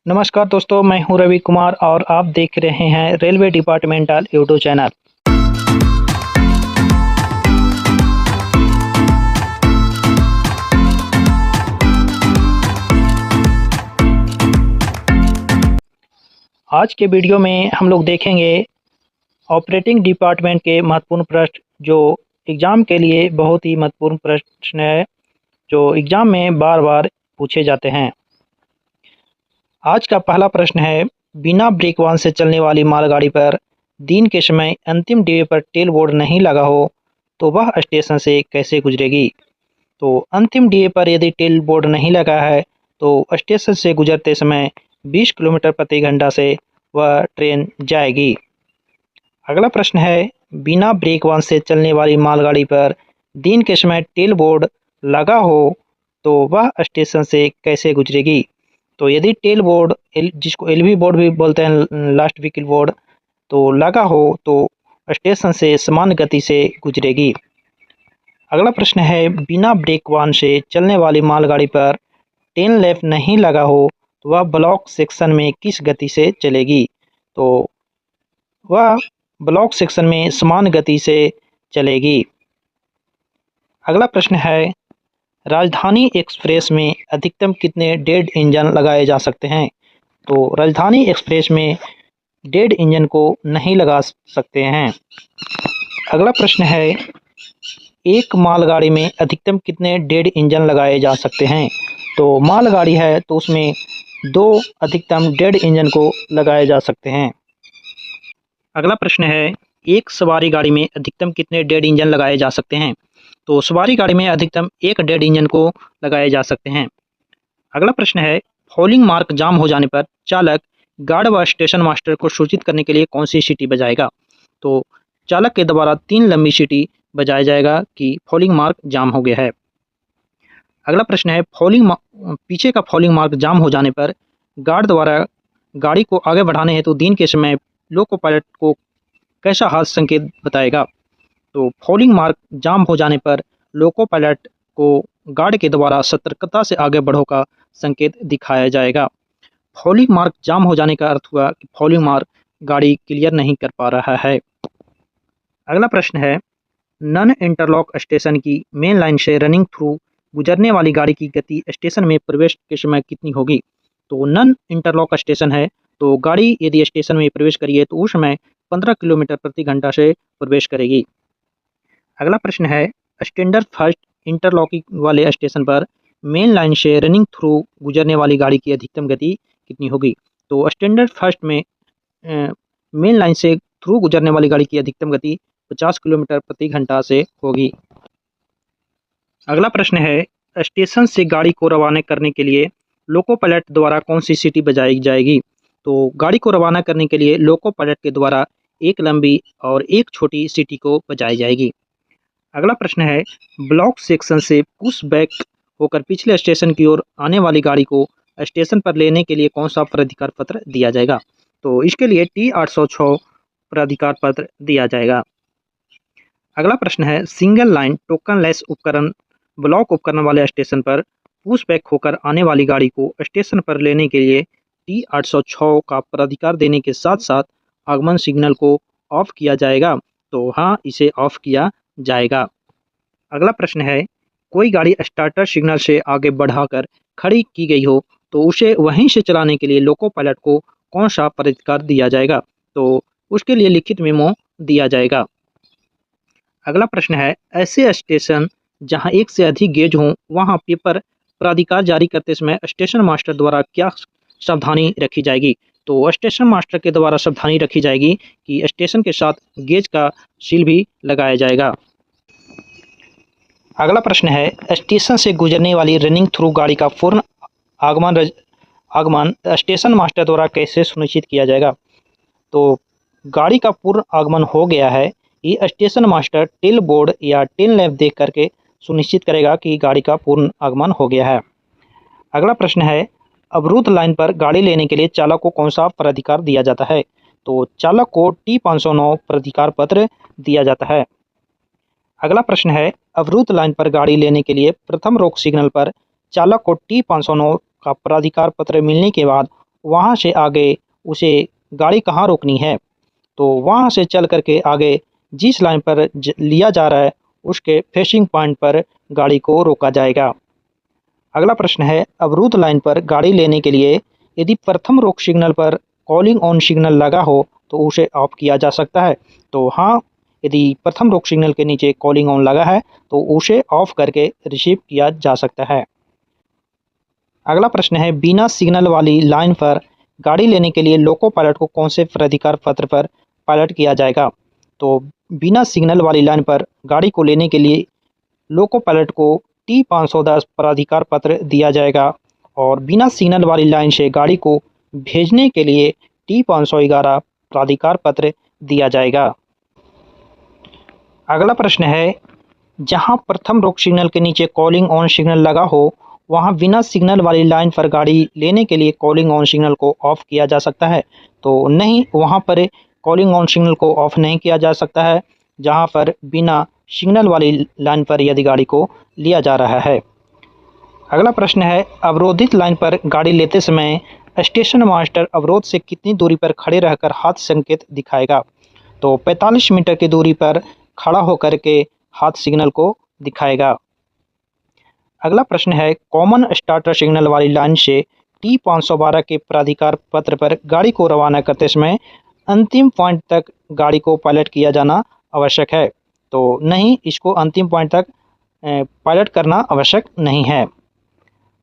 नमस्कार दोस्तों, मैं हूं रवि कुमार और आप देख रहे हैं रेलवे डिपार्टमेंटल यूट्यूब चैनल। आज के वीडियो में हम लोग देखेंगे ऑपरेटिंग डिपार्टमेंट के महत्वपूर्ण प्रश्न, जो एग्ज़ाम के लिए बहुत ही महत्वपूर्ण प्रश्न है, जो एग्ज़ाम में बार बार पूछे जाते हैं। आज का पहला प्रश्न है, बिना ब्रेक वाहन से चलने वाली मालगाड़ी पर दिन के समय अंतिम डिब्बे पर टेल बोर्ड नहीं लगा हो तो वह स्टेशन से कैसे गुजरेगी। तो अंतिम डिब्बे पर यदि टेल बोर्ड नहीं लगा है तो स्टेशन से गुजरते समय 20 किलोमीटर प्रति घंटा से वह ट्रेन जाएगी। अगला प्रश्न है, बिना ब्रेक वाहन से चलने वाली मालगाड़ी पर दिन के समय टेल बोर्ड लगा हो तो वह स्टेशन से कैसे गुजरेगी। तो यदि टेल बोर्ड जिसको एलवी बोर्ड भी बोलते हैं, लास्ट व्हीकल बोर्ड, तो लगा हो तो स्टेशन से समान गति से गुजरेगी। अगला प्रश्न है, बिना ब्रेक वाहन से चलने वाली मालगाड़ी पर टेल लैंप नहीं लगा हो तो वह ब्लॉक सेक्शन में किस गति से चलेगी। तो वह ब्लॉक सेक्शन में समान गति से चलेगी। अगला प्रश्न है, राजधानी एक्सप्रेस में अधिकतम कितने डेड इंजन लगाए जा सकते हैं। तो राजधानी एक्सप्रेस में डेड इंजन को नहीं लगा सकते हैं। अगला प्रश्न है, एक मालगाड़ी में अधिकतम कितने डेड इंजन लगाए जा सकते हैं। तो मालगाड़ी है तो उसमें 2 अधिकतम डेड इंजन को लगाए जा सकते हैं। अगला प्रश्न है, एक सवारी गाड़ी में अधिकतम कितने डेड इंजन लगाए जा सकते हैं। तो सवारी गाड़ी में अधिकतम 1 डेड इंजन को लगाए जा सकते हैं। अगला प्रश्न है, फॉलिंग मार्क जाम हो जाने पर चालक गार्ड व स्टेशन मास्टर को सूचित करने के लिए कौन सी सीटी बजाएगा। तो चालक के द्वारा 3 लंबी सीटी बजाया जाएगा कि फॉलिंग मार्क जाम हो गया है। अगला प्रश्न है, पीछे का फॉलिंग मार्क जाम हो जाने पर गार्ड द्वारा गाड़ी को आगे बढ़ाने हेतु दिन के समय लोको पायलट को कैसा हाथ संकेत बताएगा। तो फॉलिंग मार्क जाम हो जाने पर लोको पायलट को गार्ड के द्वारा सतर्कता से आगे बढ़ो का संकेत दिखाया जाएगा। फॉलिंग मार्क जाम हो जाने का अर्थ हुआ कि फॉलिंग मार्क गाड़ी क्लियर नहीं कर पा रहा है। अगला प्रश्न है, नन इंटरलॉक स्टेशन की मेन लाइन से रनिंग थ्रू गुजरने वाली गाड़ी की गति स्टेशन में प्रवेश के समय कितनी होगी। तो नन इंटरलॉक स्टेशन है तो गाड़ी यदि स्टेशन में प्रवेश करिए तो उस समय 15 किलोमीटर प्रति घंटा से प्रवेश करेगी। अगला प्रश्न है, स्टैंडर्ड फर्स्ट इंटरलॉकिंग वाले स्टेशन पर मेन लाइन से रनिंग थ्रू गुजरने वाली गाड़ी की अधिकतम गति कितनी होगी। तो स्टैंडर्ड फर्स्ट में मेन लाइन से थ्रू गुजरने वाली गाड़ी की अधिकतम गति 50 किलोमीटर प्रति घंटा से होगी। अगला प्रश्न है, स्टेशन से गाड़ी को रवाना करने के लिए लोको पायलट द्वारा कौन सी सीटी बजाई जाएगी। तो गाड़ी को रवाना करने के लिए लोको पायलट के द्वारा 1 लंबी और 1 छोटी सीटी को बजाई जाएगी। अगला प्रश्न है, ब्लॉक सेक्शन से पुश बैक होकर पिछले स्टेशन की ओर आने वाली गाड़ी को स्टेशन पर लेने के लिए कौन सा प्राधिकार पत्र दिया जाएगा। तो इसके लिए T806 प्राधिकार पत्र दिया जाएगा। अगला प्रश्न है, सिंगल लाइन टोकन लेस उपकरण ब्लॉक उपकरण वाले स्टेशन पर पुश बैक होकर आने वाली गाड़ी को स्टेशन पर लेने के लिए T806 का प्राधिकार देने के साथ साथ आगमन सिग्नल को ऑफ किया जाएगा। तो हाँ, इसे ऑफ किया जाएगा। अगला प्रश्न है, कोई गाड़ी स्टार्टर सिग्नल से आगे बढ़ाकर खड़ी की गई हो तो उसे वहीं से चलाने के लिए लोको पायलट को कौन सा प्राधिकार दिया जाएगा। तो उसके लिए लिखित मेमो दिया जाएगा। अगला प्रश्न है, ऐसे स्टेशन जहां एक से अधिक गेज हों वहां पेपर प्राधिकार जारी करते समय स्टेशन मास्टर द्वारा क्या सावधानी रखी जाएगी। तो स्टेशन मास्टर के द्वारा सावधानी रखी जाएगी कि स्टेशन के साथ गेज का सील भी लगाया जाएगा। अगला प्रश्न है, स्टेशन से गुजरने वाली रनिंग थ्रू गाड़ी का पूर्ण आगमन स्टेशन मास्टर द्वारा कैसे सुनिश्चित किया जाएगा। तो गाड़ी का पूर्ण आगमन हो गया है, ये स्टेशन मास्टर टेल बोर्ड या टेल लैंप देख करके सुनिश्चित करेगा कि गाड़ी का पूर्ण आगमन हो गया है। अगला प्रश्न है, अवरुद्ध लाइन पर गाड़ी लेने के लिए चालक को कौन सा प्राधिकार दिया जाता है। तो चालक को T509 प्राधिकार पत्र दिया जाता है। अगला प्रश्न है, अवरुद्ध लाइन पर गाड़ी लेने के लिए प्रथम रोक सिग्नल पर चालक को T509 का प्राधिकार पत्र मिलने के बाद वहाँ से आगे उसे गाड़ी कहाँ रोकनी है। तो वहाँ से चल करके आगे जिस लाइन पर लिया जा रहा है उसके फेसिंग पॉइंट पर गाड़ी को रोका जाएगा। अगला प्रश्न है, अवरुद्ध लाइन पर गाड़ी लेने के लिए यदि प्रथम रोक सिग्नल पर कॉलिंग ऑन सिग्नल लगा हो तो उसे ऑफ किया जा सकता है। तो हाँ, यदि प्रथम रोक सिग्नल के नीचे कॉलिंग ऑन लगा है तो उसे ऑफ करके रिसीव किया जा सकता है। अगला प्रश्न है, बिना सिग्नल वाली लाइन पर गाड़ी लेने के लिए लोको पायलट को कौन से प्राधिकार पत्र पर पायलट किया जाएगा। तो बिना सिग्नल वाली लाइन पर गाड़ी को लेने के लिए लोको पायलट को T510 प्राधिकार पत्र दिया जाएगा और बिना सिग्नल वाली लाइन से गाड़ी को भेजने के लिए T511 प्राधिकार पत्र दिया जाएगा। अगला प्रश्न है, जहां प्रथम रोक सिग्नल के नीचे कॉलिंग ऑन सिग्नल लगा हो वहां बिना सिग्नल वाली लाइन पर गाड़ी लेने के लिए कॉलिंग ऑन सिग्नल को ऑफ किया जा सकता है। तो नहीं, वहां पर कॉलिंग ऑन सिग्नल को ऑफ नहीं किया जा सकता है जहां पर बिना सिग्नल वाली लाइन पर यदि गाड़ी को लिया जा रहा है। अगला प्रश्न है, अवरोधित लाइन पर गाड़ी लेते समय स्टेशन मास्टर अवरोध से कितनी दूरी पर खड़े रहकर हाथ संकेत दिखाएगा। तो 45 मीटर की दूरी पर खड़ा होकर के हाथ सिग्नल को दिखाएगा। अगला प्रश्न है, कॉमन स्टार्टर सिग्नल वाली लाइन से T512 के प्राधिकार पत्र पर गाड़ी को रवाना करते समय अंतिम पॉइंट तक गाड़ी को पायलट किया जाना आवश्यक है। तो नहीं, इसको अंतिम पॉइंट तक पायलट करना आवश्यक नहीं है।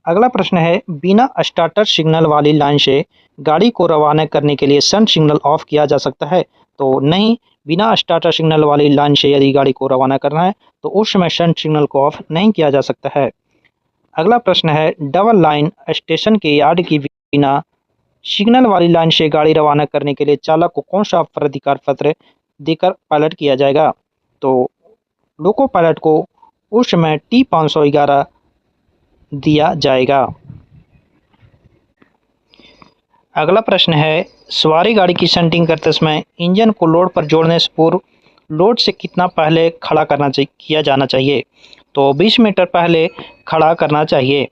अगला प्रश्न है, बिना स्टार्टर सिग्नल वाली लाइन से गाड़ी को रवाना करने के लिए सन सिग्नल ऑफ किया जा सकता है। तो नहीं, बिना स्टार्टर सिग्नल वाली लाइन से यदि गाड़ी को रवाना करना है तो उस समय सन सिग्नल को ऑफ नहीं किया जा सकता है। अगला प्रश्न है, डबल लाइन स्टेशन के यार्ड की बिना सिग्नल वाली लाइन से गाड़ी रवाना करने के लिए चालक को कौन सा प्राधिकार पत्र देकर पायलट किया जाएगा। तो लोको पायलट को उस समय T511 दिया जाएगा। अगला प्रश्न है, सवारी गाड़ी की शंटिंग करते समय इंजन को लोड पर जोड़ने से पूर्व लोड से कितना पहले खड़ा किया जाना चाहिए। तो 20 मीटर पहले खड़ा करना चाहिए।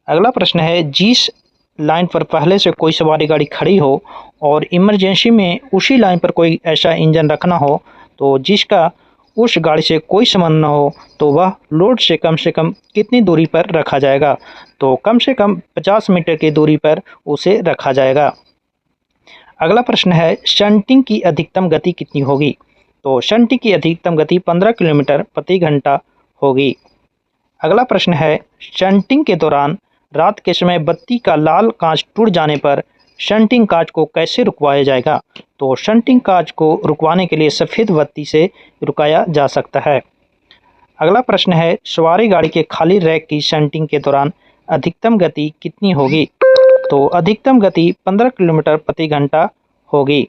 अगला प्रश्न है, जिस लाइन पर पहले से कोई सवारी गाड़ी खड़ी हो और इमरजेंसी में उसी लाइन पर कोई ऐसा इंजन रखना हो तो जिसका उस गाड़ी से कोई संबंध न हो तो वह लोड से कम कितनी दूरी पर रखा जाएगा। तो कम से कम 50 मीटर की दूरी पर उसे रखा जाएगा। अगला प्रश्न है, शंटिंग की अधिकतम गति कितनी होगी। तो शंटिंग की अधिकतम गति 15 किलोमीटर प्रति घंटा होगी। अगला प्रश्न है, शंटिंग के दौरान रात के समय बत्ती का लाल कांच टूट जाने पर शंटिंग कांच को कैसे रुकवाया जाएगा। तो शंटिंग कांच को रुकवाने के लिए सफ़ेद बत्ती से रुकाया जा सकता है। अगला प्रश्न है, सवारी गाड़ी के खाली रैक की शंटिंग के दौरान अधिकतम गति कितनी होगी। तो अधिकतम गति 15 किलोमीटर प्रति घंटा होगी।